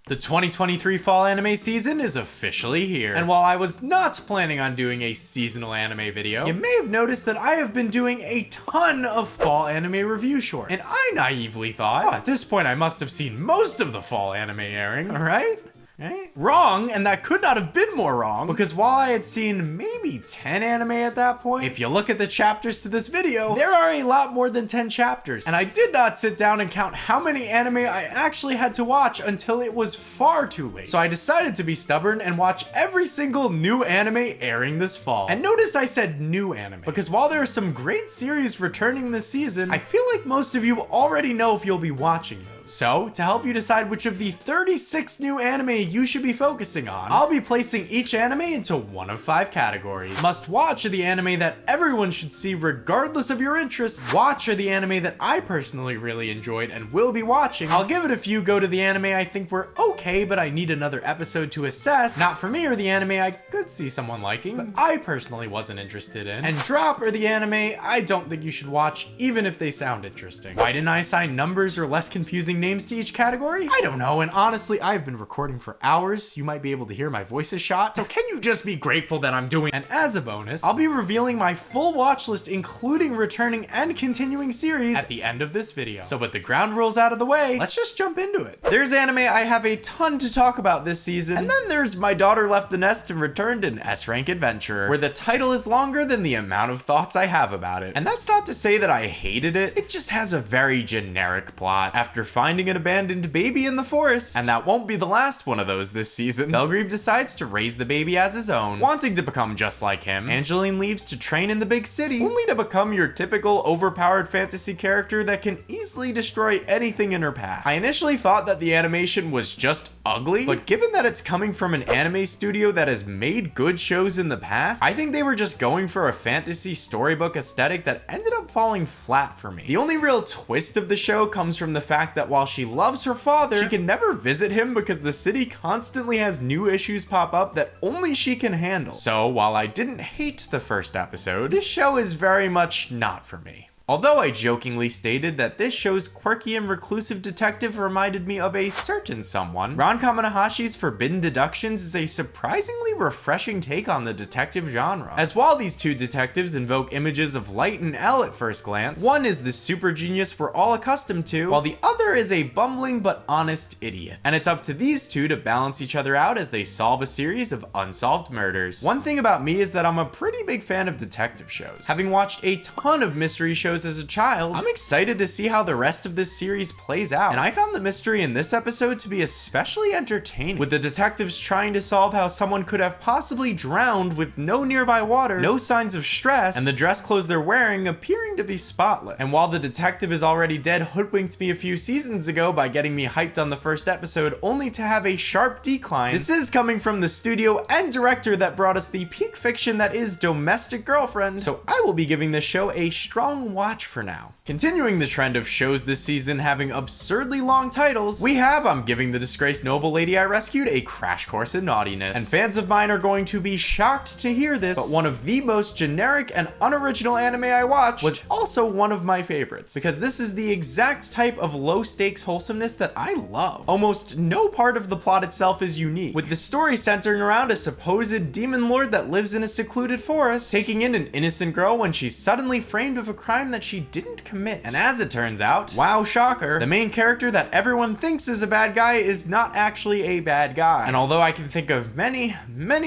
The 2023 fall anime season is officially here. And while I was not planning on doing a seasonal anime video, you may have noticed that I have been doing a ton of fall anime review shorts. And I naively thought, oh, at this point I must have seen most of the fall anime airing, alright? Right? Wrong, and that could not have been more wrong, because while I had seen maybe 10 anime at that point, if you look at the chapters to this video, there are a lot more than 10 chapters. And I did not sit down and count how many anime I actually had to watch until it was far too late. So I decided to be stubborn and watch every single new anime airing this fall. And notice I said new anime, because while there are some great series returning this season, I feel like most of you already know if you'll be watching those. So, to help you decide which of the 36 new anime you should be focusing on, I'll be placing each anime into one of 5 categories. Must watch are the anime that everyone should see regardless of your interests. Watch are the anime that I personally really enjoyed and will be watching. I'll give it a few go to the anime I think were okay, but I need another episode to assess. Not for me are the anime I could see someone liking, but I personally wasn't interested in. And drop are the anime I don't think you should watch, even if they sound interesting. Why didn't I assign numbers or less confusing names to each category? I don't know, and honestly, I've been recording for hours. You might be able to hear my voice is shot, so can you just be grateful that I'm doing? And as a bonus, I'll be revealing my full watch list, including returning and continuing series, at the end of this video. So with the ground rules out of the way, let's just jump into it. There's anime I have a ton to talk about this season, and then there's My Daughter Left the Nest and Returned an S-Rank Adventurer, where the title is longer than the amount of thoughts I have about it. And that's not to say that I hated it, it just has a very generic plot. After finding an abandoned baby in the forest, and that won't be the last one of those this season, Belgrave decides to raise the baby as his own. Wanting to become just like him, Angeline leaves to train in the big city, only to become your typical overpowered fantasy character that can easily destroy anything in her path. I initially thought that the animation was just ugly, but given that it's coming from an anime studio that has made good shows in the past, I think they were just going for a fantasy storybook aesthetic that ended up falling flat for me. The only real twist of the show comes from the fact that while she loves her father, she can never visit him because the city constantly has new issues pop up that only she can handle. So while I didn't hate the first episode, this show is very much not for me. Although I jokingly stated that this show's quirky and reclusive detective reminded me of a certain someone, Ron Kamonohashi's Forbidden Deductions is a surprisingly refreshing take on the detective genre. As while these two detectives invoke images of Light and L at first glance, one is the super genius we're all accustomed to, while the other is a bumbling but honest idiot. And it's up to these two to balance each other out as they solve a series of unsolved murders. One thing about me is that I'm a pretty big fan of detective shows. Having watched a ton of mystery shows as a child, I'm excited to see how the rest of this series plays out. And I found the mystery in this episode to be especially entertaining, with the detectives trying to solve how someone could have possibly drowned with no nearby water, no signs of stress, and the dress clothes they're wearing appearing to be spotless. And while the detective is already dead hoodwinked me a few seasons ago by getting me hyped on the first episode only to have a sharp decline, this is coming from the studio and director that brought us the peak fiction that is Domestic Girlfriend, so I will be giving this show a strong watch for now. Continuing the trend of shows this season having absurdly long titles, we have I'm Giving the Disgraced Noble Lady I Rescued a Crash Course in Naughtiness. And fans of mine are going to be shocked to hear this, but one of the most generic and unoriginal anime I watched was also one of my favorites, because this is the exact type of low stakes wholesomeness that I love. Almost no part of the plot itself is unique, with the story centering around a supposed demon lord that lives in a secluded forest, taking in an innocent girl when she's suddenly framed of a crime that she didn't commit. And as it turns out, wow shocker, the main character that everyone thinks is a bad guy is not actually a bad guy. And although I can think of many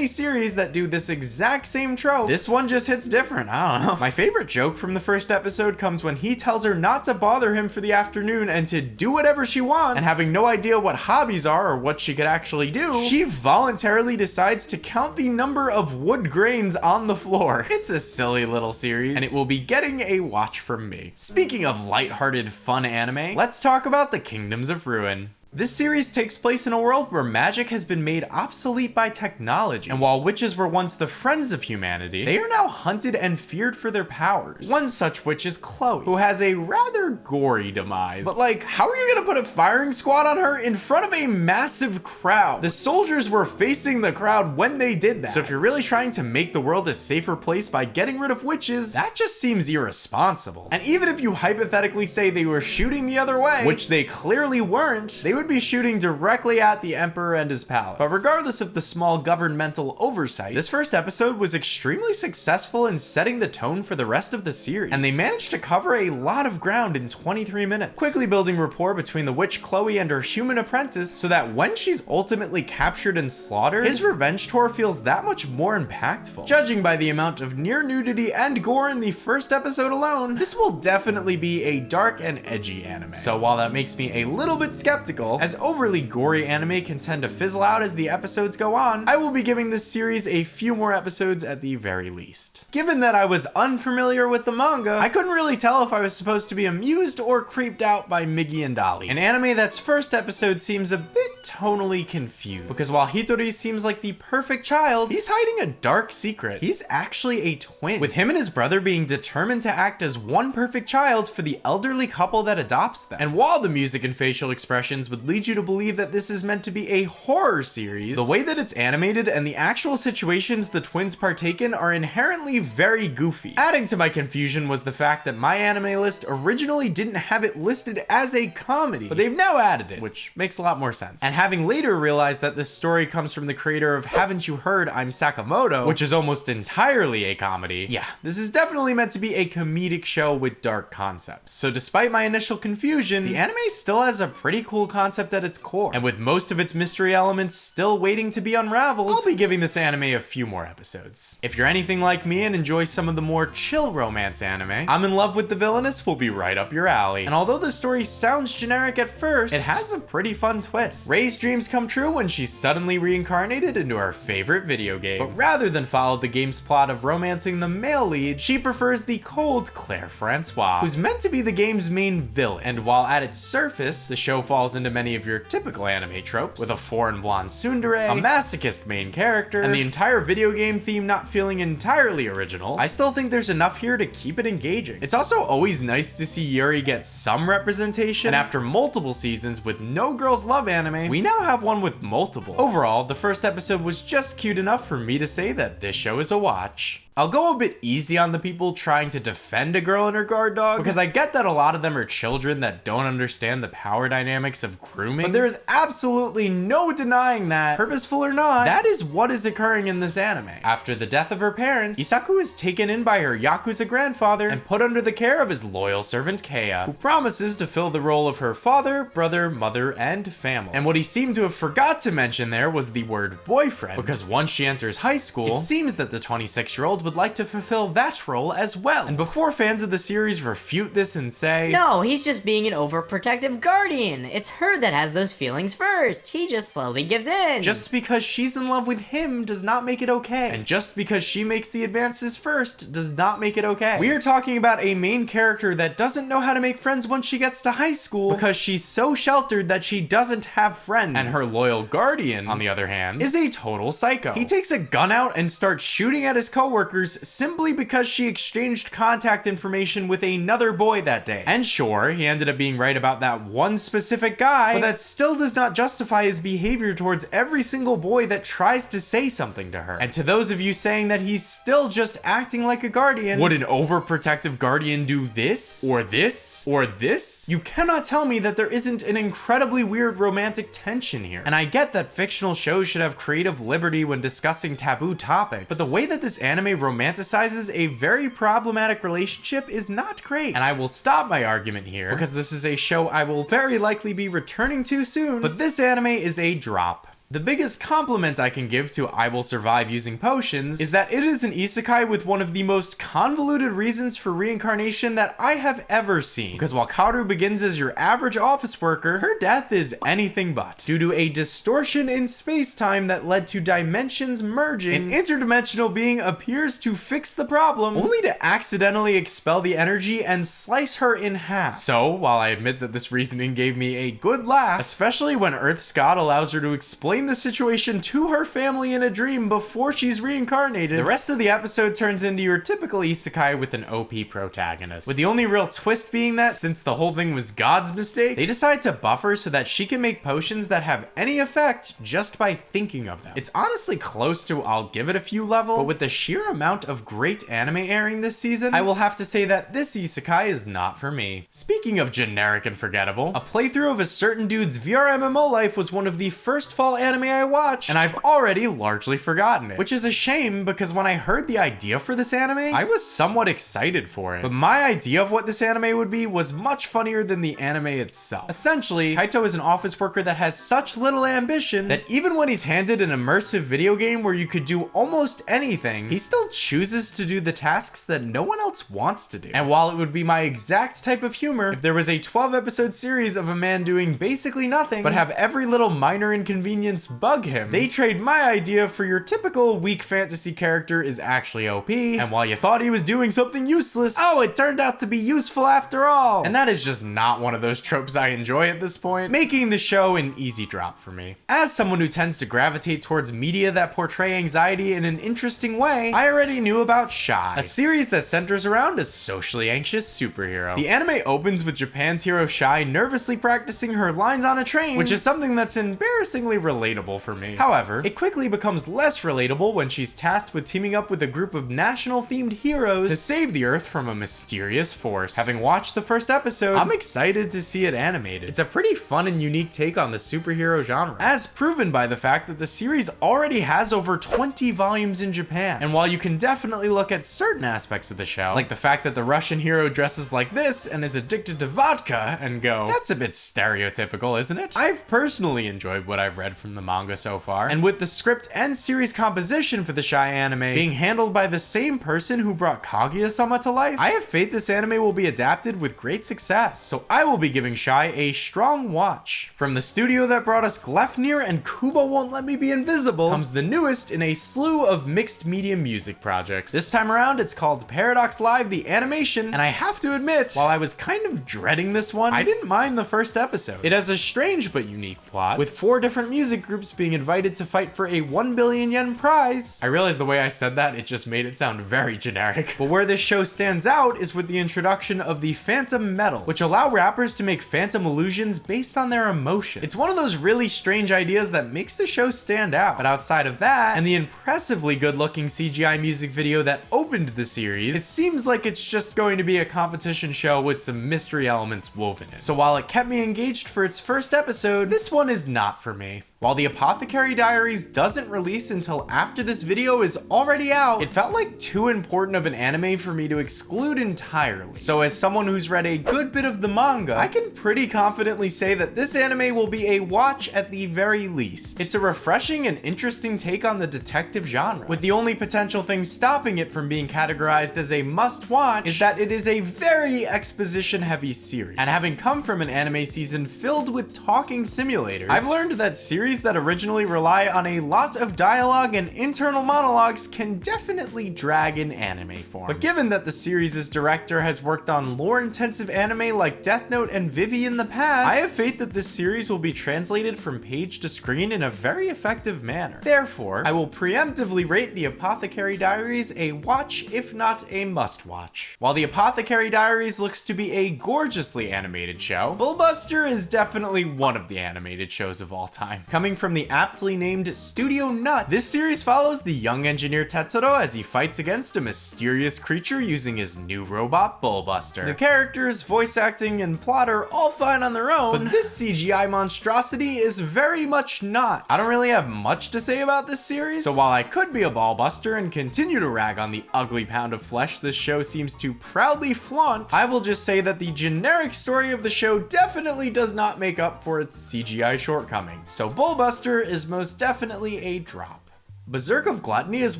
series that do this exact same trope, this one just hits different. I don't know. My favorite joke from the first episode comes when he tells her not to bother him for the afternoon and to do whatever she wants, and having no idea what hobbies are or what she could actually do, she voluntarily decides to count the number of wood grains on the floor. It's a silly little series, and it will be getting a watch from me. Speaking of lighthearted fun anime, let's talk about the Kingdoms of Ruin. This series takes place in a world where magic has been made obsolete by technology, and while witches were once the friends of humanity, they are now hunted and feared for their powers. One such witch is Chloe, who has a rather gory demise. But like, how are you gonna put a firing squad on her in front of a massive crowd? The soldiers were facing the crowd when they did that. So if you're really trying to make the world a safer place by getting rid of witches, that just seems irresponsible. And even if you hypothetically say they were shooting the other way, which they clearly weren't, they would be shooting directly at the Emperor and his palace. But regardless of the small governmental oversight, this first episode was extremely successful in setting the tone for the rest of the series, and they managed to cover a lot of ground in 23 minutes, quickly building rapport between the witch Chloe and her human apprentice, so that when she's ultimately captured and slaughtered, his revenge tour feels that much more impactful. Judging by the amount of near nudity and gore in the first episode alone, this will definitely be a dark and edgy anime. So while that makes me a little bit skeptical, as overly gory anime can tend to fizzle out as the episodes go on, I will be giving this series a few more episodes at the very least. Given that I was unfamiliar with the manga, I couldn't really tell if I was supposed to be amused or creeped out by Migi Dali, an anime that's first episode seems a bit tonally confused, because while Hitori seems like the perfect child, he's hiding a dark secret. He's actually a twin, with him and his brother being determined to act as one perfect child for the elderly couple that adopts them. And while the music and facial expressions would lead you to believe that this is meant to be a horror series, the way that it's animated and the actual situations the twins partake in are inherently very goofy. Adding to my confusion was the fact that my anime list originally didn't have it listed as a comedy, but they've now added it, which makes a lot more sense. And having later realized that this story comes from the creator of Haven't You Heard I'm Sakamoto, which is almost entirely a comedy, yeah, this is definitely meant to be a comedic show with dark concepts. So despite my initial confusion, the anime still has a pretty cool concept at its core, and with most of its mystery elements still waiting to be unraveled, I'll be giving this anime a few more episodes. If you're anything like me and enjoy some of the more chill romance anime, I'm in Love with the Villainess will be right up your alley. And although the story sounds generic at first, it has a pretty fun twist. Ray's dreams come true when she's suddenly reincarnated into her favorite video game. But rather than follow the game's plot of romancing the male lead, she prefers the cold Claire Francois, who's meant to be the game's main villain. And while at its surface, the show falls into many of your typical anime tropes, with a foreign blonde tsundere, a masochist main character, and the entire video game theme not feeling entirely original, I still think there's enough here to keep it engaging. It's also always nice to see Yuri get some representation, and after multiple seasons with no girls love anime, we now have one with multiple. Overall, the first episode was just cute enough for me to say that this show is a watch. I'll go a bit easy on the people trying to defend a girl and her guard dog, because I get that a lot of them are children that don't understand the power dynamics of grooming, but there is absolutely no denying that, purposeful or not, that is what is occurring in this anime. After the death of her parents, Isaku is taken in by her Yakuza grandfather and put under the care of his loyal servant Keiya, who promises to fill the role of her father, brother, mother, and family. And what he seemed to have forgot to mention there was the word boyfriend, because once she enters high school, it seems that the 26-year-old would like to fulfill that role as well. And before fans of the series refute this and say, no, he's just being an overprotective guardian. It's her that has those feelings first. He just slowly gives in. Just because she's in love with him does not make it okay. And just because she makes the advances first does not make it okay. We are talking about a main character that doesn't know how to make friends once she gets to high school because she's so sheltered that she doesn't have friends. And her loyal guardian, on the other hand, is a total psycho. He takes a gun out and starts shooting at his coworkers simply because she exchanged contact information with another boy that day. And sure, he ended up being right about that one specific guy, but that still does not justify his behavior towards every single boy that tries to say something to her. And to those of you saying that he's still just acting like a guardian, would an overprotective guardian do this? Or this? Or this? You cannot tell me that there isn't an incredibly weird romantic tension here. And I get that fictional shows should have creative liberty when discussing taboo topics, but the way that this anime romanticizes a very problematic relationship is not great. And I will stop my argument here because this is a show I will very likely be returning to soon, but this anime is a drop. The biggest compliment I can give to I Will Survive Using Potions is that it is an isekai with one of the most convoluted reasons for reincarnation that I have ever seen. Because while Kaoru begins as your average office worker, her death is anything but. Due to a distortion in space-time that led to dimensions merging, an interdimensional being appears to fix the problem, only to accidentally expel the energy and slice her in half. So, while I admit that this reasoning gave me a good laugh, especially when Earth's God allows her to explain explain the situation to her family in a dream before she's reincarnated, the rest of the episode turns into your typical isekai with an OP protagonist. With the only real twist being that, since the whole thing was God's mistake, they decide to buff her so that she can make potions that have any effect just by thinking of them. It's honestly close to I'll give it a few level, but with the sheer amount of great anime airing this season, I will have to say that this isekai is not for me. Speaking of generic and forgettable, a playthrough of a certain dude's VRMMO life was one of the first fall anime I watched, and I've already largely forgotten it, which is a shame because when I heard the idea for this anime, I was somewhat excited for it. But my idea of what this anime would be was much funnier than the anime itself. Essentially, Kaito is an office worker that has such little ambition that even when he's handed an immersive video game where you could do almost anything, he still chooses to do the tasks that no one else wants to do. And while it would be my exact type of humor if there was a 12-episode series of a man doing basically nothing but have every little minor inconvenience bug him, they trade my idea for your typical weak fantasy character is actually OP, and while you thought he was doing something useless, oh, it turned out to be useful after all. And that is just not one of those tropes I enjoy at this point, making the show an easy drop for me. As someone who tends to gravitate towards media that portray anxiety in an interesting way, I already knew about Shy, a series that centers around a socially anxious superhero. The anime opens with Japan's hero Shy nervously practicing her lines on a train, which is something that's embarrassingly relatable for me. However, it quickly becomes less relatable when she's tasked with teaming up with a group of national-themed heroes to save the Earth from a mysterious force. Having watched the first episode, I'm excited to see it animated. It's a pretty fun and unique take on the superhero genre, as proven by the fact that the series already has over 20 volumes in Japan. And while you can definitely look at certain aspects of the show, like the fact that the Russian hero dresses like this and is addicted to vodka, and go, that's a bit stereotypical, isn't it? I've personally enjoyed what I've read from the manga so far, and with the script and series composition for the Shy anime being handled by the same person who brought Kaguya-sama to life, I have faith this anime will be adapted with great success. So I will be giving Shy a strong watch. From the studio that brought us Gleifnir and Kubo Won't Let Me Be Invisible comes the newest in a slew of mixed media music projects. This time around, it's called Paradox Live the Animation, and I have to admit, while I was kind of dreading this one, I didn't mind the first episode. It has a strange but unique plot, with 4 different music groups being invited to fight for a 1 billion yen prize. I realized the way I said that, it just made it sound very generic. But where this show stands out is with the introduction of the Phantom Metals, which allow rappers to make phantom illusions based on their emotions. It's one of those really strange ideas that makes the show stand out. But outside of that, and the impressively good-looking CGI music video that opened the series, it seems like it's just going to be a competition show with some mystery elements woven in. So while it kept me engaged for its first episode, this one is not for me. While the Apothecary Diaries doesn't release until after this video is already out, it felt like too important of an anime for me to exclude entirely. So as someone who's read a good bit of the manga, I can pretty confidently say that this anime will be a watch at the very least. It's a refreshing and interesting take on the detective genre, with the only potential thing stopping it from being categorized as a must-watch is that it is a very exposition-heavy series. And having come from an anime season filled with talking simulators, I've learned that series that originally rely on a lot of dialogue and internal monologues can definitely drag in anime form. But given that the series' director has worked on lore-intensive anime like Death Note and Vivi in the past, I have faith that this series will be translated from page to screen in a very effective manner. Therefore, I will preemptively rate the Apothecary Diaries a watch, if not a must-watch. While the Apothecary Diaries looks to be a gorgeously animated show, Bullbuster is definitely one of the animated shows of all time. Coming from the aptly named Studio Nut, this series follows the young engineer Tetsuro as he fights against a mysterious creature using his new robot Bullbuster. The characters, voice acting, and plot are all fine on their own, but this CGI monstrosity is very much not. I don't really have much to say about this series, so while I could be a ballbuster and continue to rag on the ugly pound of flesh this show seems to proudly flaunt, I will just say that the generic story of the show definitely does not make up for its CGI shortcomings. So Bullbuster is most definitely a drop. Beserk of Gluttony is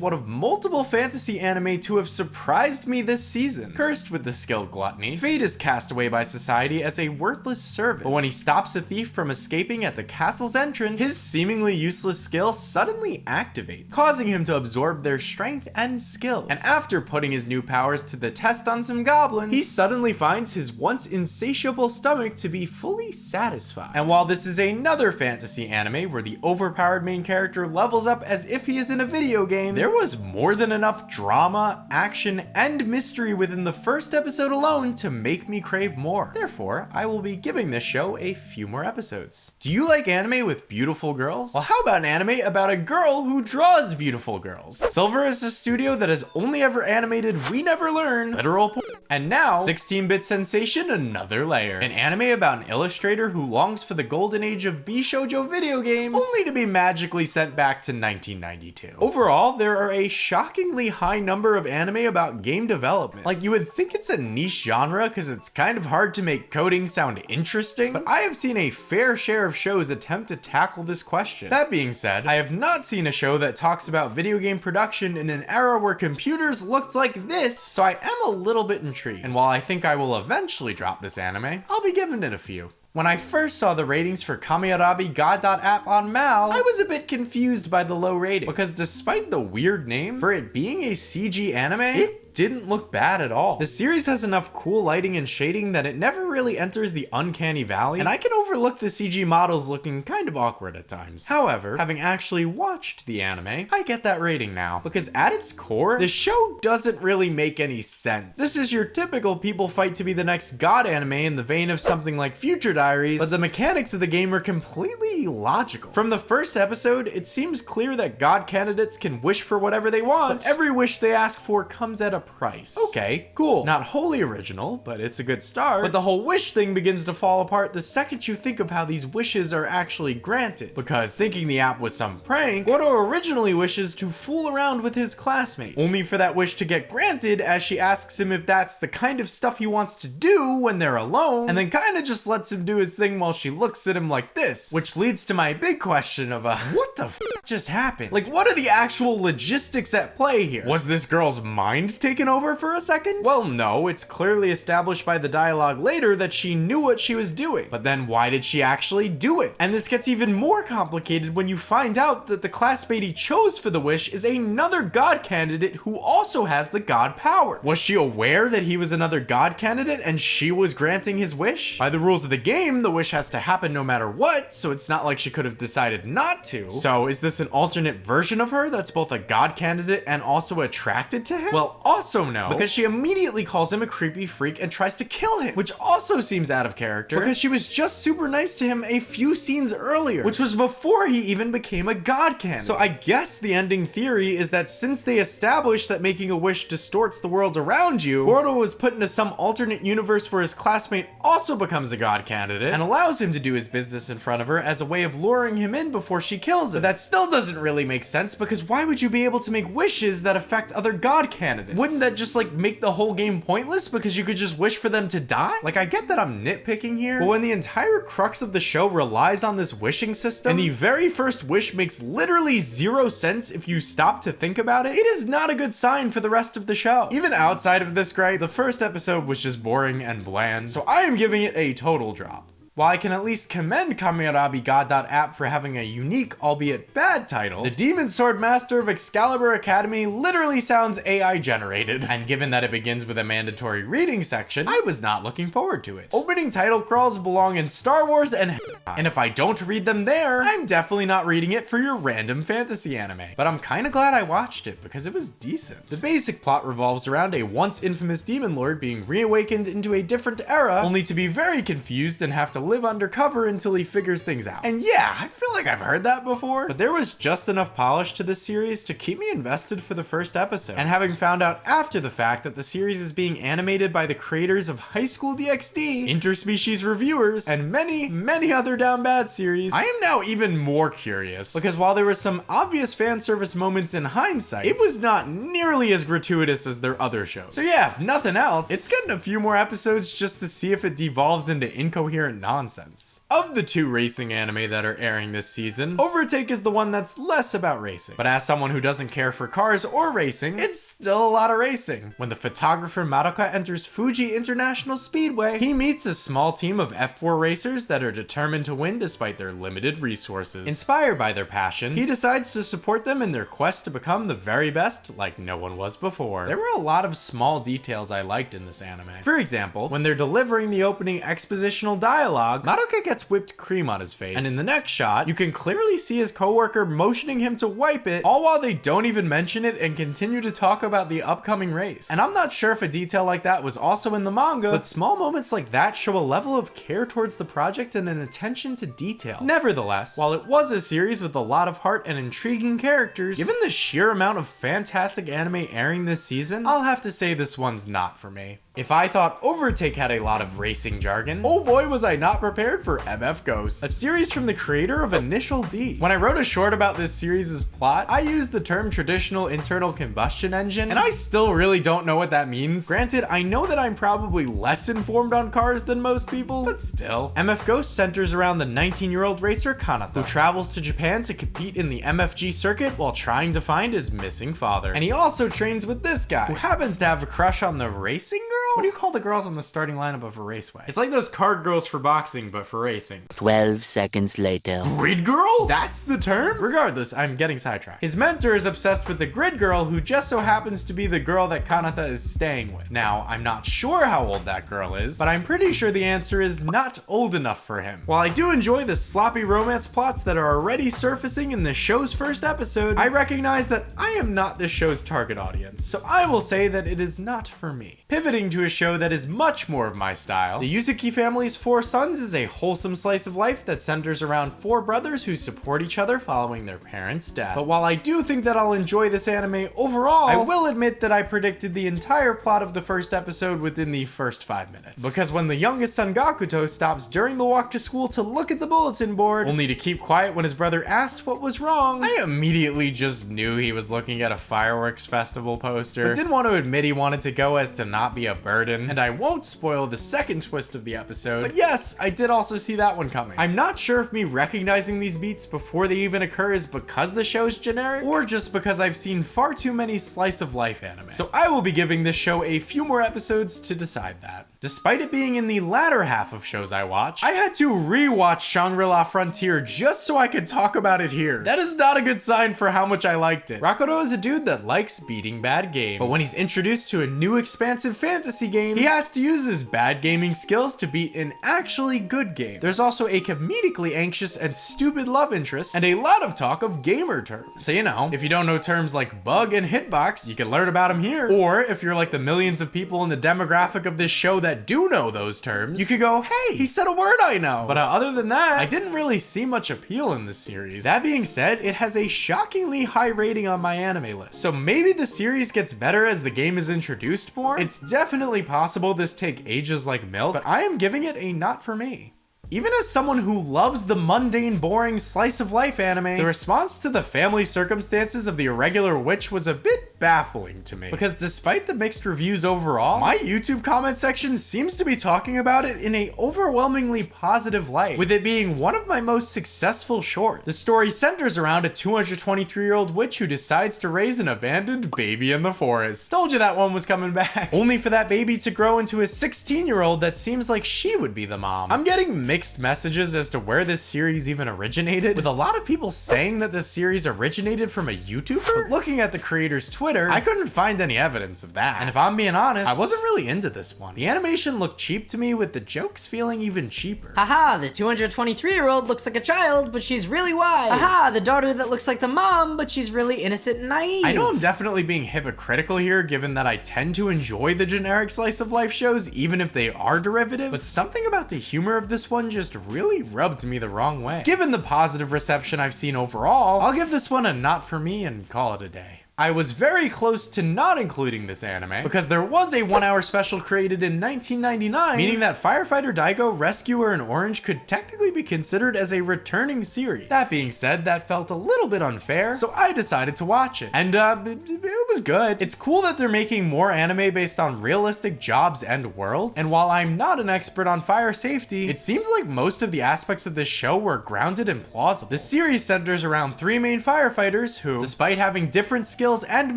one of multiple fantasy anime to have surprised me this season. Cursed with the skill Gluttony, Fate is cast away by society as a worthless servant. But when he stops a thief from escaping at the castle's entrance, his seemingly useless skill suddenly activates, causing him to absorb their strength and skills. And after putting his new powers to the test on some goblins, he suddenly finds his once insatiable stomach to be fully satisfied. And while this is another fantasy anime where the overpowered main character levels up as if he is in a video game, there was more than enough drama, action, and mystery within the first episode alone to make me crave more. Therefore, I will be giving this show a few more episodes. Do you like anime with beautiful girls? Well, how about an anime about a girl who draws beautiful girls? Silver is a studio that has only ever animated We Never Learn, literal porn. And now, 16-bit sensation, Another Layer. An anime about an illustrator who longs for the golden age of B-shoujo video games, only to be magically sent back to 1992. Overall, there are a shockingly high number of anime about game development. Like, you would think it's a niche genre because it's kind of hard to make coding sound interesting, but I have seen a fair share of shows attempt to tackle this question. That being said, I have not seen a show that talks about video game production in an era where computers looked like this, so I am a little bit intrigued. And while I think I will eventually drop this anime, I'll be giving it a few. When I first saw the ratings for KamiErabi GOD.app on Mal, I was a bit confused by the low rating, because despite the weird name, for it being a CG anime, it didn't look bad at all. The series has enough cool lighting and shading that it never really enters the uncanny valley, and I can overlook the CG models looking kind of awkward at times. However, having actually watched the anime, I get that rating now, because at its core, the show doesn't really make any sense. This is your typical people fight to be the next god anime in the vein of something like Future Diaries, but the mechanics of the game are completely illogical. From the first episode, it seems clear that god candidates can wish for whatever they want, but every wish they ask for comes at a price. Okay, cool. Not wholly original, but it's a good start. But the whole wish thing begins to fall apart the second you think of how these wishes are actually granted. Because thinking the app was some prank, Goro originally wishes to fool around with his classmates, only for that wish to get granted as she asks him if that's the kind of stuff he wants to do when they're alone, and then kinda just lets him do his thing while she looks at him like this. Which leads to my big question of what the f just happened? Like, what are the actual logistics at play here? Was this girl's mind taken over for a second? Well, no, it's clearly established by the dialogue later that she knew what she was doing. But then why did she actually do it? And this gets even more complicated when you find out that the classmate he chose for the wish is another god candidate who also has the god power. Was she aware that he was another god candidate and she was granting his wish? By the rules of the game, the wish has to happen no matter what, so it's not like she could have decided not to. So is this an alternate version of her that's both a god candidate and also attracted to him? Well, also no, because she immediately calls him a creepy freak and tries to kill him, which also seems out of character because she was just super nice to him a few scenes earlier, which was before he even became a god candidate. So I guess the ending theory is that since they established that making a wish distorts the world around you, Goro was put into some alternate universe where his classmate also becomes a god candidate and allows him to do his business in front of her as a way of luring him in before she kills him. But that still doesn't really make sense, because why would you be able to make wishes that affect other god candidates? Wouldn't that just like make the whole game pointless because you could just wish for them to die? Like, I get that I'm nitpicking here, but when the entire crux of the show relies on this wishing system, and the very first wish makes literally zero sense if you stop to think about it, it is not a good sign for the rest of the show. Even outside of this gripe, the first episode was just boring and bland, so I am giving it a total drop. While I can at least commend KamiErabi GOD.app for having a unique, albeit bad title, the Demon Sword Master of Excalibur Academy literally sounds AI generated, and given that it begins with a mandatory reading section, I was not looking forward to it. Opening title crawls belong in Star Wars and if I don't read them there, I'm definitely not reading it for your random fantasy anime. But I'm kinda glad I watched it because it was decent. The basic plot revolves around a once infamous demon lord being reawakened into a different era, only to be very confused and have to live undercover until he figures things out. And yeah, I feel like I've heard that before, but there was just enough polish to this series to keep me invested for the first episode. And having found out after the fact that the series is being animated by the creators of High School DxD, Interspecies Reviewers, and many other down bad series, I am now even more curious, because while there were some obvious fan service moments in hindsight, it was not nearly as gratuitous as their other shows. So yeah, if nothing else, it's getting a few more episodes just to see if it devolves into incoherent nonsense. nonsense. Of the two racing anime that are airing this season, Overtake is the one that's less about racing. But as someone who doesn't care for cars or racing, it's still a lot of racing. When the photographer Madoka enters Fuji International Speedway, he meets a small team of F4 racers that are determined to win despite their limited resources. Inspired by their passion, he decides to support them in their quest to become the very best like no one was before. There were a lot of small details I liked in this anime. For example, when they're delivering the opening expositional dialogue, Madoka gets whipped cream on his face, and in the next shot, you can clearly see his coworker motioning him to wipe it, all while they don't even mention it and continue to talk about the upcoming race. And I'm not sure if a detail like that was also in the manga, but small moments like that show a level of care towards the project and an attention to detail. Nevertheless, while it was a series with a lot of heart and intriguing characters, given the sheer amount of fantastic anime airing this season, I'll have to say this one's not for me. If I thought Overtake had a lot of racing jargon, oh boy was I not prepared for MF Ghost, a series from the creator of Initial D. When I wrote a short about this series' plot, I used the term traditional internal combustion engine, and I still really don't know what that means. Granted, I know that I'm probably less informed on cars than most people, but still. MF Ghost centers around the 19-year-old racer Kanata, who travels to Japan to compete in the MFG circuit while trying to find his missing father. And he also trains with this guy, who happens to have a crush on the racing girl? What do you call the girls on the starting lineup of a raceway? It's like those card girls for boxing, but for racing. 12 seconds later. Grid girl? That's the term? Regardless, I'm getting sidetracked. His mentor is obsessed with the grid girl, who just so happens to be the girl that Kanata is staying with. Now, I'm not sure how old that girl is, but I'm pretty sure the answer is not old enough for him. While I do enjoy the sloppy romance plots that are already surfacing in the show's first episode, I recognize that I am not this show's target audience, so I will say that it is not for me. Pivoting to a show that is much more of my style, the Yuzuki family's 4 sons is a wholesome slice of life that centers around 4 brothers who support each other following their parents' death. But while I do think that I'll enjoy this anime overall, I will admit that I predicted the entire plot of the first episode within the first 5 minutes. Because when the youngest son Gakuto stops during the walk to school to look at the bulletin board, only to keep quiet when his brother asked what was wrong, I immediately just knew he was looking at a fireworks festival poster, but didn't want to admit he wanted to go as to not be a burden. And I won't spoil the second twist of the episode, but yes, I did also see that one coming. I'm not sure if me recognizing these beats before they even occur is because the show's generic, or just because I've seen far too many slice of life anime. So I will be giving this show a few more episodes to decide that. Despite it being in the latter half of shows I watch, I had to rewatch Shangri-La Frontier just so I could talk about it here. That is not a good sign for how much I liked it. Rakuto is a dude that likes beating bad games, but when he's introduced to a new expansive fantasy game, he has to use his bad gaming skills to beat an actually good game. There's also a comedically anxious and stupid love interest, and a lot of talk of gamer terms. So you know, if you don't know terms like bug and hitbox, you can learn about them here. Or if you're like the millions of people in the demographic of this show that do know those terms, you could go, hey, he said a word I know. But other than that, I didn't really see much appeal in this series. That being said, it has a shockingly high rating on my anime list. So maybe the series gets better as the game is introduced more. It's definitely possible this take ages like milk, but I am giving it a not for me. Even as someone who loves the mundane, boring slice of life anime, the response to the family circumstances of the Irregular witch was a bit baffling to me. Because despite the mixed reviews overall, my YouTube comment section seems to be talking about it in a overwhelmingly positive light, with it being one of my most successful shorts. The story centers around a 223-year-old witch who decides to raise an abandoned baby in the forest. Told you that one was coming back. Only for that baby to grow into a 16-year-old that seems like she would be the mom. I'm getting mixed messages as to where this series even originated, with a lot of people saying that this series originated from a YouTuber. But looking at the creator's Twitter, I couldn't find any evidence of that. And if I'm being honest, I wasn't really into this one. The animation looked cheap to me, with the jokes feeling even cheaper. Haha, the 223-year-old looks like a child, but she's really wise. Haha, the daughter that looks like the mom, but she's really innocent and naive. I know I'm definitely being hypocritical here, given that I tend to enjoy the generic slice of life shows, even if they are derivative, but something about the humor of this one just really rubbed me the wrong way. Given the positive reception I've seen overall, I'll give this one a not for me and call it a day. I was very close to not including this anime because there was a 1-hour special created in 1999, meaning that Firefighter, Daigo, Rescuer, and Orange could technically be considered as a returning series. That being said, that felt a little bit unfair, so I decided to watch it. And it was good. It's cool that they're making more anime based on realistic jobs and worlds. And while I'm not an expert on fire safety, it seems like most of the aspects of this show were grounded and plausible. The series centers around 3 main firefighters who, despite having different skills and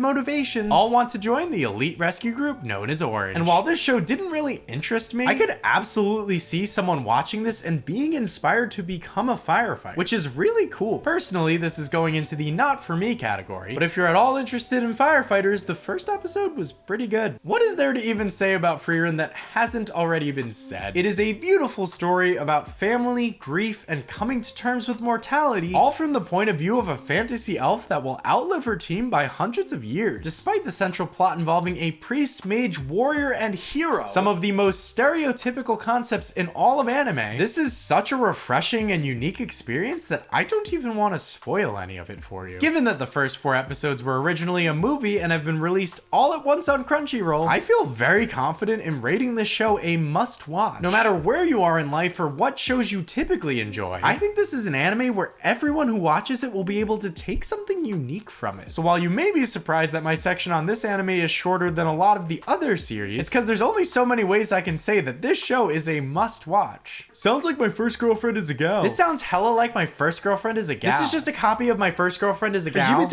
motivations, all want to join the elite rescue group known as Orange. And while this show didn't really interest me, I could absolutely see someone watching this and being inspired to become a firefighter, which is really cool. Personally, this is going into the not for me category, but if you're at all interested in firefighters, the first episode was pretty good. What is there to even say about Frieren that hasn't already been said? It is a beautiful story about family, grief, and coming to terms with mortality, all from the point of view of a fantasy elf that will outlive her team by hundreds of years, despite the central plot involving a priest, mage, warrior, and hero. Some of the most stereotypical concepts in all of anime. This is such a refreshing and unique experience that I don't even want to spoil any of it for you. Given that the first 4 episodes were originally a movie and have been released all at once on Crunchyroll, I feel very confident in rating this show a must-watch. No matter where you are in life or what shows you typically enjoy, I think this is an anime where everyone who watches it will be able to take something unique from it. So while you may be surprised that my section on this anime is shorter than a lot of the other series, it's because there's only so many ways I can say that this show is a must-watch. Sounds like My First Girlfriend is a Gal. This sounds hella like My First Girlfriend is a Gal. This is just a copy of My First Girlfriend is a Gal.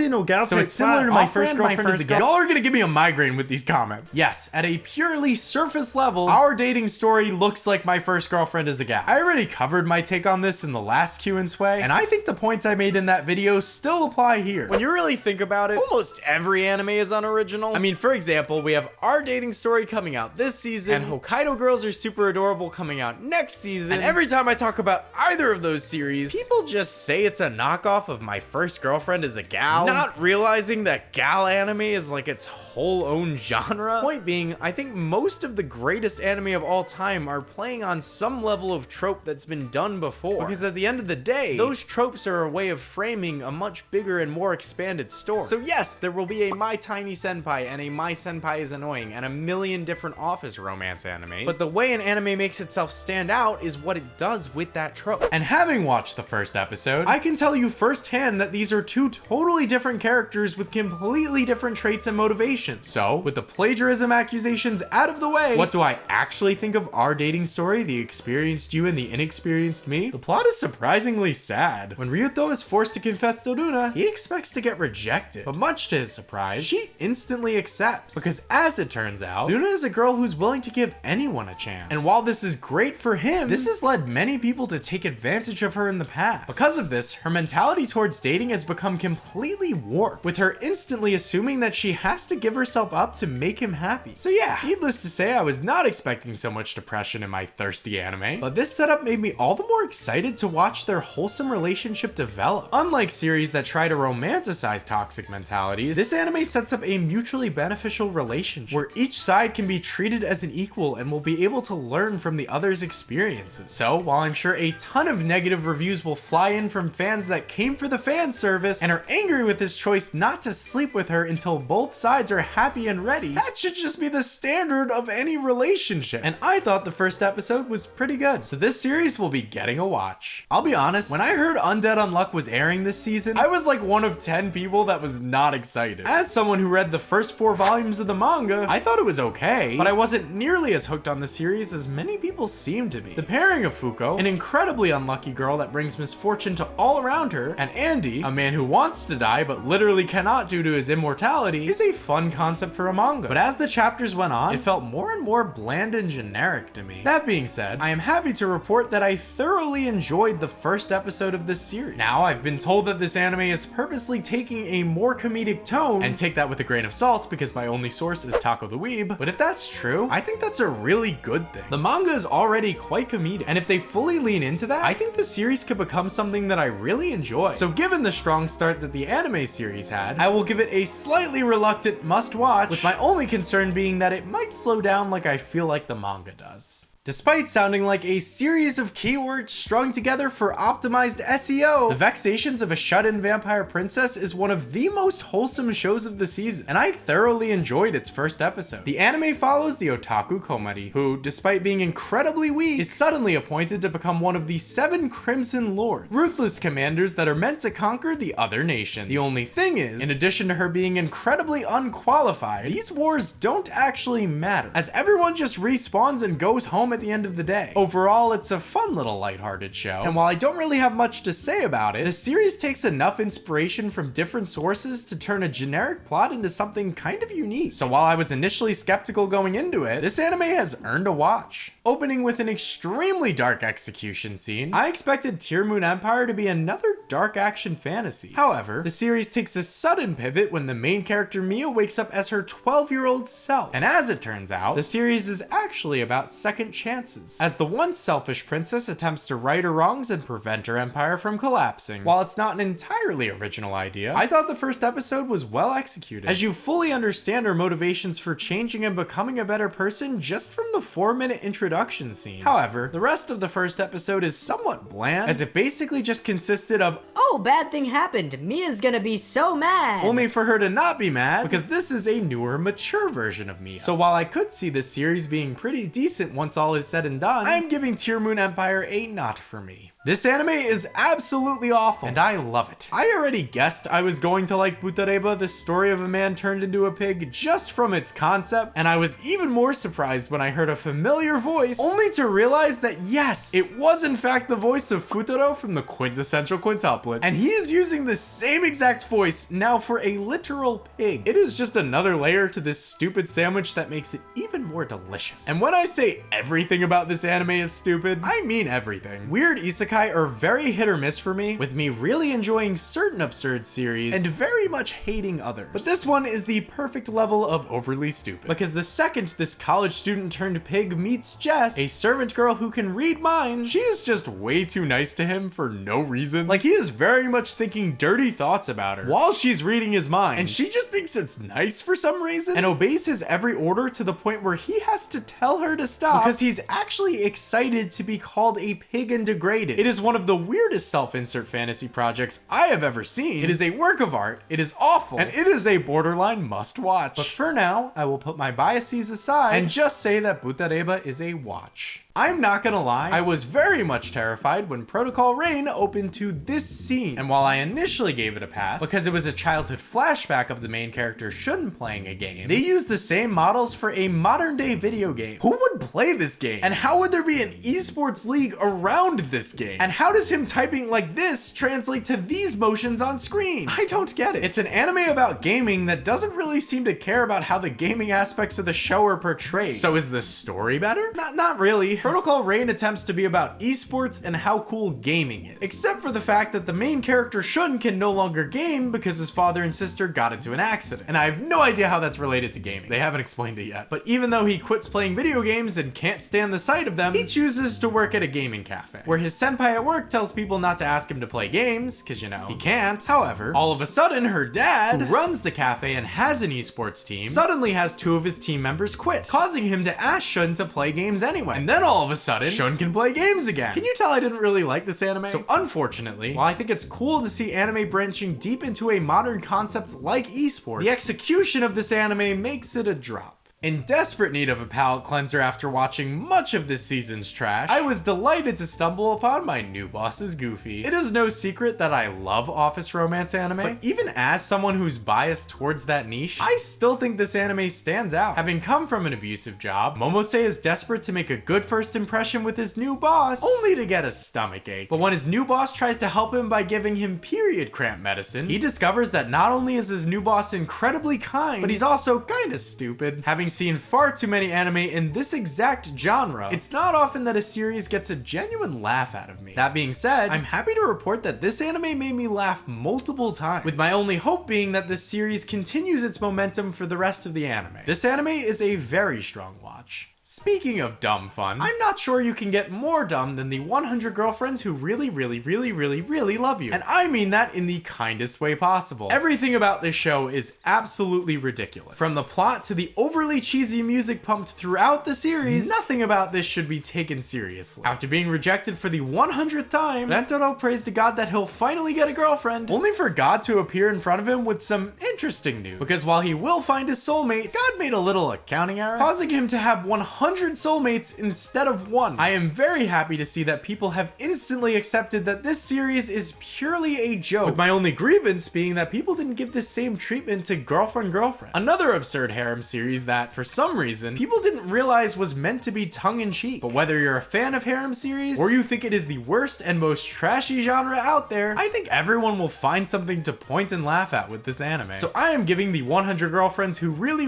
So it's similar to My First Girlfriend is a Gal. Y'all are gonna give me a migraine with these comments. Yes, at a purely surface level, our dating story looks like My First Girlfriend is a Gal. I already covered my take on this in the last Q and Sway, and I think the points I made in that video still apply here. When you really think about it, almost every anime is unoriginal. I mean, for example, we have Our Dating Story coming out this season, and Hokkaido Girls Are Super Adorable coming out next season, and every time I talk about either of those series, people just say it's a knockoff of My First Girlfriend is a Gal, not realizing that gal anime is like its whole own genre. Point being, I think most of the greatest anime of all time are playing on some level of trope that's been done before, because at the end of the day, those tropes are a way of framing a much bigger and more expanded story. So yes, there will be a My Tiny Senpai and a My Senpai is Annoying and a million different office romance anime, but the way an anime makes itself stand out is what it does with that trope. And having watched the first episode, I can tell you firsthand that these are 2 totally different characters with completely different traits and motivations. So, with the plagiarism accusations out of the way, what do I actually think of Our Dating Story, the experienced you and the inexperienced me? The plot is surprisingly sad. When Ryuto is forced to confess to Runa, he expects to get rejected, but much to his surprise, she instantly accepts. Because as it turns out, Runa is a girl who's willing to give anyone a chance. And while this is great for him, this has led many people to take advantage of her in the past. Because of this, her mentality towards dating has become completely warped, with her instantly assuming that she has to give herself up to make him happy. So yeah, needless to say, I was not expecting so much depression in my thirsty anime, but this setup made me all the more excited to watch their wholesome relationship develop. Unlike series that try to romanticize toxic mentalities, this anime sets up a mutually beneficial relationship where each side can be treated as an equal and will be able to learn from the other's experiences. So while I'm sure a ton of negative reviews will fly in from fans that came for the fan service and are angry with his choice not to sleep with her until both sides are happy and ready, that should just be the standard of any relationship. And I thought the first episode was pretty good, so this series will be getting a watch. I'll be honest, when I heard Undead Unluck was airing this season, I was like one of 10 people that was not excited. As someone who read the first 4 volumes of the manga, I thought it was okay, but I wasn't nearly as hooked on the series as many people seem to be. The pairing of Fuko, an incredibly unlucky girl that brings misfortune to all around her, and Andy, a man who wants to die but literally cannot due to his immortality, is a fun concept for a manga. But as the chapters went on, it felt more and more bland and generic to me. That being said, I am happy to report that I thoroughly enjoyed the first episode of this series. Now, I've been told that this anime is purposely taking a more comedic tone, and take that with a grain of salt because my only source is Taco the Weeb, but if that's true, I think that's a really good thing. The manga is already quite comedic, and if they fully lean into that, I think the series could become something that I really enjoy. So given the strong start that the anime series had, I will give it a slightly reluctant must watch, with my only concern being that it might slow down like I feel like the manga does. Despite sounding like a series of keywords strung together for optimized SEO, The Vexations of a Shut-In Vampire Princess is one of the most wholesome shows of the season, and I thoroughly enjoyed its first episode. The anime follows the otaku Komari, who, despite being incredibly weak, is suddenly appointed to become one of the 7 Crimson Lords, ruthless commanders that are meant to conquer the other nations. The only thing is, in addition to her being incredibly unqualified, these wars don't actually matter, as everyone just respawns and goes home at the end of the day. Overall, it's a fun little lighthearted show, and while I don't really have much to say about it, the series takes enough inspiration from different sources to turn a generic plot into something kind of unique. So while I was initially skeptical going into it, this anime has earned a watch. Opening with an extremely dark execution scene, I expected Tearmoon Empire to be another dark action fantasy. However, the series takes a sudden pivot when the main character Mia wakes up as her 12-year-old self. And as it turns out, the series is actually about second chances, as the once selfish princess attempts to right her wrongs and prevent her empire from collapsing. While it's not an entirely original idea, I thought the first episode was well executed, as you fully understand her motivations for changing and becoming a better person just from the 4-minute introduction scene. However, the rest of the first episode is somewhat bland, as it basically just consisted of, oh, bad thing happened, Mia's gonna be so mad, only for her to not be mad, because this is a newer, mature version of Mia. So while I could see this series being pretty decent once all is said and done, I'm giving Tearmoon Empire a not for me. This anime is absolutely awful, and I love it. I already guessed I was going to like Butareba, the story of a man turned into a pig, just from its concept, and I was even more surprised when I heard a familiar voice, only to realize that yes, it was in fact the voice of Futaro from the quintessential quintuplets, and he is using the same exact voice now for a literal pig. It is just another layer to this stupid sandwich that makes it even more delicious. And when I say everything about this anime is stupid, I mean everything. Weird isekai are very hit or miss for me, with me really enjoying certain absurd series and very much hating others. But this one is the perfect level of overly stupid, because the second this college student turned pig meets Jess, a servant girl who can read minds, she is just way too nice to him for no reason. Like, he is very much thinking dirty thoughts about her while she's reading his mind, and she just thinks it's nice for some reason and obeys his every order to the point where he has to tell her to stop because he's actually excited to be called a pig and degraded. It is one of the weirdest self-insert fantasy projects I have ever seen. It is a work of art, it is awful, and it is a borderline must-watch. But for now, I will put my biases aside and just say that Butareba is a watch. I'm not gonna lie, I was very much terrified when Protocol Rain opened to this scene, and while I initially gave it a pass because it was a childhood flashback of the main character Shun playing a game, they used the same models for a modern day video game. Who would play this game? And how would there be an esports league around this game? And how does him typing like this translate to these motions on screen? I don't get it. It's an anime about gaming that doesn't really seem to care about how the gaming aspects of the show are portrayed. So is the story better? Not really. Protocol Rain attempts to be about esports and how cool gaming is, except for the fact that the main character Shun can no longer game because his father and sister got into an accident, and I have no idea how that's related to gaming. They haven't explained it yet. But even though he quits playing video games and can't stand the sight of them, he chooses to work at a gaming cafe, where his senpai at work tells people not to ask him to play games, because you know, he can't. However, all of a sudden her dad, who runs the cafe and has an esports team, suddenly has 2 of his team members quit, causing him to ask Shun to play games anyway. And then all of a sudden, Shun can play games again. Can you tell I didn't really like this anime? So unfortunately, while I think it's cool to see anime branching deep into a modern concept like esports, the execution of this anime makes it a drop. In desperate need of a palate cleanser after watching much of this season's trash, I was delighted to stumble upon my new boss's Goofy. It is no secret that I love office romance anime, but even as someone who's biased towards that niche, I still think this anime stands out. Having come from an abusive job, Momose is desperate to make a good first impression with his new boss, only to get a stomachache. But when his new boss tries to help him by giving him period cramp medicine, he discovers that not only is his new boss incredibly kind, but he's also kinda stupid. Having seen far too many anime in this exact genre, it's not often that a series gets a genuine laugh out of me. That being said, I'm happy to report that this anime made me laugh multiple times, with my only hope being that this series continues its momentum for the rest of the anime. This anime is a very strong watch. Speaking of dumb fun, I'm not sure you can get more dumb than the 100 girlfriends who really love you. And I mean that in the kindest way possible. Everything about this show is absolutely ridiculous. From the plot to the overly cheesy music pumped throughout the series, nothing about this should be taken seriously. After being rejected for the 100th time, Rentaro prays to God that he'll finally get a girlfriend, only for God to appear in front of him with some interesting news. Because while he will find his soulmate, God made a little accounting error, causing him to have 100 soulmates instead of one. I am very happy to see that people have instantly accepted that this series is purely a joke, with my only grievance being that people didn't give the same treatment to Girlfriend Girlfriend, another absurd harem series that, for some reason, people didn't realize was meant to be tongue-in-cheek. But whether you're a fan of harem series, or you think it is the worst and most trashy genre out there, I think everyone will find something to point and laugh at with this anime. So I am giving the 100 girlfriends who really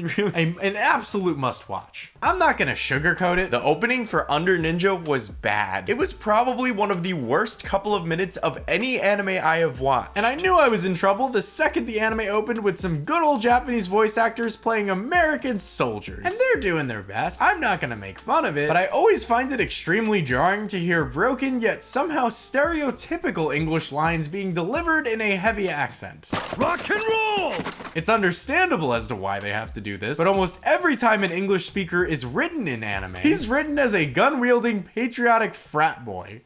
an absolute must watch. I'm not gonna sugarcoat it. The opening for Under Ninja was bad. It was probably one of the worst couple of minutes of any anime I have watched. And I knew I was in trouble the second the anime opened with some good old Japanese voice actors playing American soldiers. And they're doing their best. I'm not gonna make fun of it, but I always find it extremely jarring to hear broken yet somehow stereotypical English lines being delivered in a heavy accent. Rock and roll! It's understandable as to why they have to do this, but almost every time an English speaker is written in anime, he's written as a gun-wielding patriotic frat boy.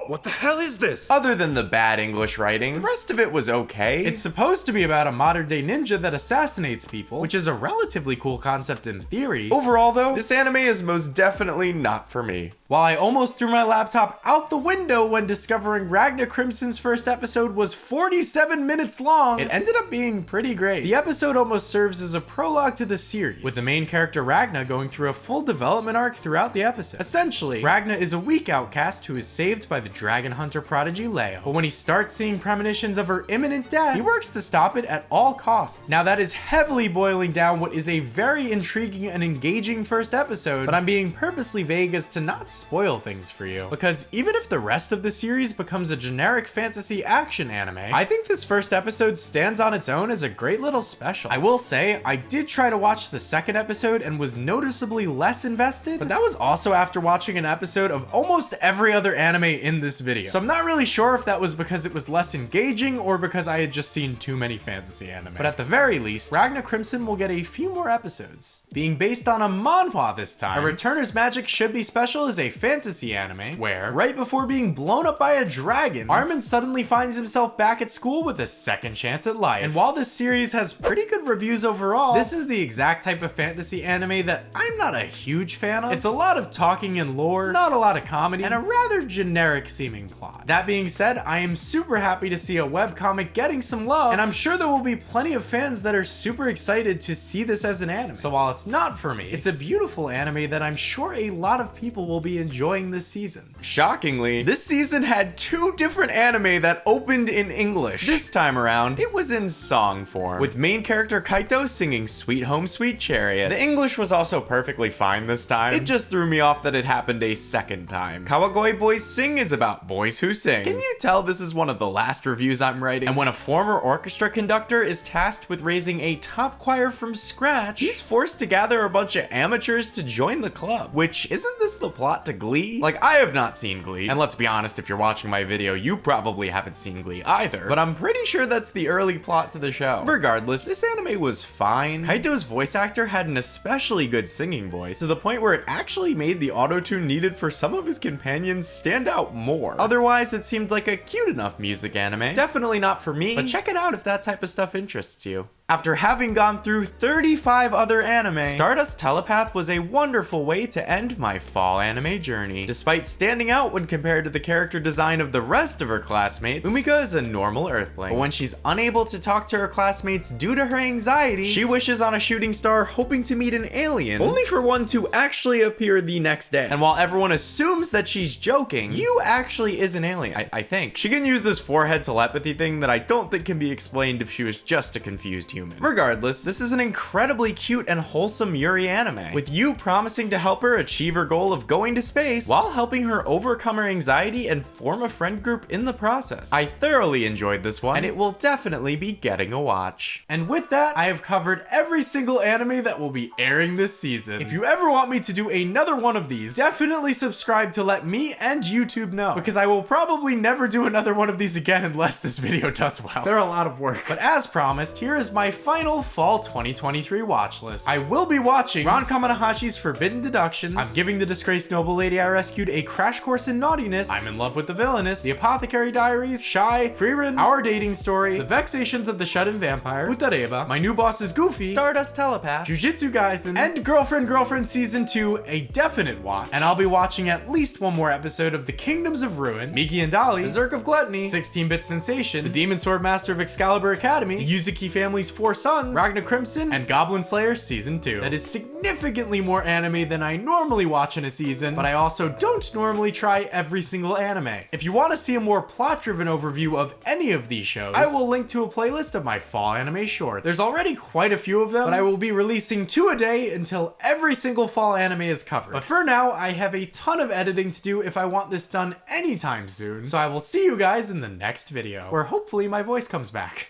What the hell is this? Other than the bad English writing, the rest of it was okay. It's supposed to be about a modern-day ninja that assassinates people, which is a relatively cool concept in theory. Overall though, this anime is most definitely not for me. While I almost threw my laptop out the window when discovering Ragna Crimson's first episode was 47 minutes long, it ended up being pretty great. The episode almost serves as a prologue to the series, with the main character Ragna going through a full development arc throughout the episode. Essentially, Ragna is a weak outcast who is saved by the dragon hunter prodigy Leo, but when he starts seeing premonitions of her imminent death, he works to stop it at all costs. Now that is heavily boiling down what is a very intriguing and engaging first episode, but I'm being purposely vague as to not spoil things for you, because even if the rest of the series becomes a generic fantasy action anime, I think this first episode stands on its own as a great little special. I will say, I did try to watch the second episode and was noticeably less invested, but that was also after watching an episode of almost every other anime in this video. So I'm not really sure if that was because it was less engaging or because I had just seen too many fantasy anime. But at the very least, Ragna Crimson will get a few more episodes. Being based on a manhwa this time, A Returner's Magic Should Be Special is a fantasy anime where, right before being blown up by a dragon, Armin suddenly finds himself back at school with a second chance at life. And while this series has pretty good reviews overall, this is the exact type of fantasy anime that I'm not a huge fan of. It's a lot of talking and lore, not a lot of comedy, and a rather generic seeming plot. That being said, I am super happy to see a webcomic getting some love, and I'm sure there will be plenty of fans that are super excited to see this as an anime. So while it's not for me, it's a beautiful anime that I'm sure a lot of people will be enjoying this season. Shockingly, this season had 2 different anime that opened in English. This time around, it was in song form, with main character Kaito singing Sweet Home Sweet Chariot. The English was also perfectly fine this time. It just threw me off that it happened a second time. Kawagoe Boys Sing is about boys who sing. Can you tell this is one of the last reviews I'm writing? And when a former orchestra conductor is tasked with raising a top choir from scratch, he's forced to gather a bunch of amateurs to join the club. Which, isn't this the plot to Glee? Like, I have not seen Glee, and let's be honest, if you're watching my video, you probably haven't seen Glee either, but I'm pretty sure that's the early plot to the show. Regardless, this anime was fine. Kaito's voice actor had an especially good singing voice, to the point where it actually made the autotune needed for some of his companions stand out more. Otherwise, it seemed like a cute enough music anime. Definitely not for me, but check it out if that type of stuff interests you. After having gone through 35 other anime, Stardust Telepath was a wonderful way to end my fall anime journey. Despite standing out when compared to the character design of the rest of her classmates, Umika is a normal Earthling. But when she's unable to talk to her classmates due to her anxiety, she wishes on a shooting star hoping to meet an alien, only for one to actually appear the next day. And while everyone assumes that she's joking, Yu actually is an alien, I think. She can use this forehead telepathy thing that I don't think can be explained if she was just a confused human. human. Regardless, this is an incredibly cute and wholesome Yuri anime, with you promising to help her achieve her goal of going to space while helping her overcome her anxiety and form a friend group in the process. I thoroughly enjoyed this one, and it will definitely be getting a watch. And with that, I have covered every single anime that will be airing this season. If you ever want me to do another one of these, definitely subscribe to let me and YouTube know, because I will probably never do another one of these again unless this video does well. They're a lot of work. But as promised, here is my final fall 2023 watch list. I will be watching Ron Kamonohashi's Forbidden Deductions. I'm giving the disgraced noble lady I rescued a crash course in naughtiness. I'm in love with the Villainess, the Apothecary Diaries, Shy, Frieren, Our Dating Story, the Vexations of the Shut-In Vampire, Butareba, My New Boss is Goofy, Stardust Telepath, Jujutsu Kaisen, and Girlfriend Season 2, a definite watch. And I'll be watching at least one more episode of The Kingdoms of Ruin, Migi Dali, Beserk of Gluttony, 16-Bit Sensation, The Demon Sword Master of Excalibur Academy, the Yuzuki family's 4 sons, Ragna Crimson, and Goblin Slayer Season 2. That is significantly more anime than I normally watch in a season, but I also don't normally try every single anime. If you want to see a more plot-driven overview of any of these shows, I will link to a playlist of my fall anime shorts. There's already quite a few of them, but I will be releasing 2 a day until every single fall anime is covered. But for now, I have a ton of editing to do if I want this done anytime soon, so I will see you guys in the next video, where hopefully my voice comes back.